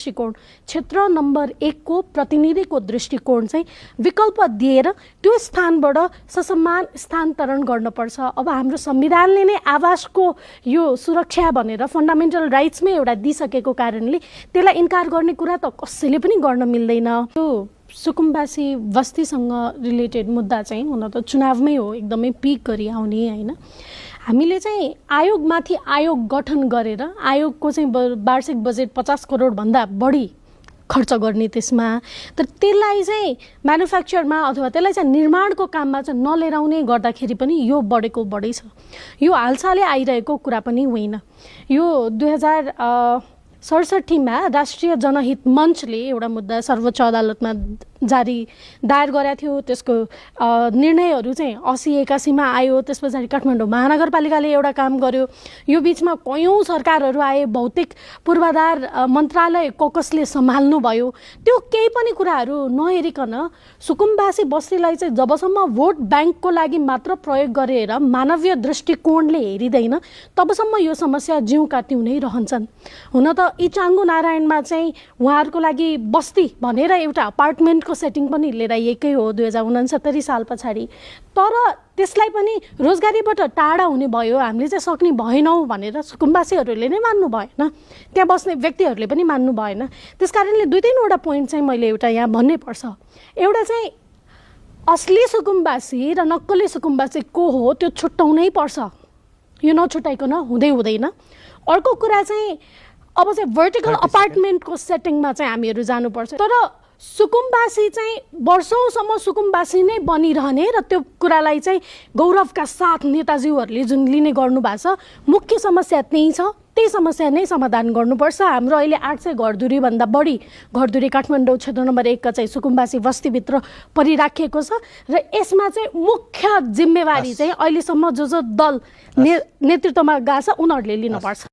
दृष्टिकोण क्षेत्र नम्बर 1 को प्रतिनिधिको दृष्टिकोण चाहिँ विकल्प दिएर त्यो स्थानबाट ससम्मान स्थानान्तरण गर्नुपर्छ। अब हाम्रो संविधानले नै आवासको यो सुरक्षा भनेर फन्डामेन्टल राइट्समै एउटा दिइसकेको कारणले त्यसलाई इन्कार गर्ने कुरा त कसैले पनि गर्न मिल्दैन। त्यो सुकुम्बासी बस्तीसँग रिलेटेड मुद्दा चाहिँ हुन त चुनावमै हो, एकदमै पिक गरी आउने हैन। हामीले चाहिँ आयोगमाथि आयोग गठन गरेर आयोगको चाहिँ वार्षिक बजेट 50 करोड भन्दा बढी खर्च गर्ने त्यसमा, तर त्यसलाई चाहिँ म्यानुफ्याक्चरमा अथवा त्यसलाई चाहिँ निर्माणको काममा चाहिँ नलिएर आउने गर्दाखेरि पनि यो बढेको बढै छ। यो हालसालै आइरहेको कुरा पनि होइन। यो 2067 मा राष्ट्रिय जनहित मञ्चले एउटा मुद्दा सर्वोच्च अदालतमा दायर गरेको थियो। त्यसको निर्णयहरू चाहिँ 80-81 मा आयो। त्यस पछाडि काठमाडौँ महानगरपालिकाले एउटा काम गर्यो। यो बिचमा कयौँ सरकारहरू आए, भौतिक पूर्वाधार मन्त्रालय ककसले सम्हाल्नु भयो। त्यो केही पनि कुराहरू नहेरिकन सुकुम्बासी बस्तीलाई चाहिँ जबसम्म भोट ब्याङ्कको लागि मात्र प्रयोग गरेर मानवीय दृष्टिकोणले हेरिँदैन तबसम्म यो समस्या जिउँका त्यौँ नै रहन्छन्। हुन त इचाङ्गु नारायणमा चाहिँ उहाँहरूको लागि बस्ती भनेर एउटा अपार्टमेन्टको सेटिङ पनि लिएर आएकै हो 2069 साल पछाडि, तर त्यसलाई पनि रोजगारीबाट टाढा हुने भयो। हामीले चाहिँ सक्ने भएनौँ भनेर सुकुम्बासीहरूले नै मान्नु भएन, त्यहाँ बस्ने व्यक्तिहरूले पनि मान्नु भएन। त्यस कारणले 2-3वटा पोइन्ट चाहिँ मैले एउटा यहाँ भन्नै पर्छ। एउटा चाहिँ असली सुकुम्बासी र नक्कली सुकुम्बासी को हो त्यो छुट्याउनै पर्छ, यो नछुट्याइकन हुँदैन। अर्को कुरा चाहिँ अब चाहिँ भर्टिकल अपार्टमेन्टको सेटिङमा चाहिँ हामीहरू जानुपर्छ, तर सुकुम्बासी चाहिँ वर्षौँसम्म सुकुम्बासी नै बनिरहने र त्यो कुरालाई चाहिँ गौरवका साथ नेताजीहरूले जुन लिने गर्नुभएको छ, मुख्य समस्या त्यही छ। त्यही समस्या नै समाधान गर्नुपर्छ। हाम्रो अहिले 800 घरधुरीभन्दा बढी घरधुरी काठमाडौँ क्षेत्र नम्बर 1 का चाहिँ सुकुम्बासी बस्तीभित्र परिराखिएको छ र यसमा चाहिँ मुख्य जिम्मेवारी चाहिँ अहिलेसम्म जो दल नेतृत्वमा गएको छ उनीहरूले लिनुपर्छ।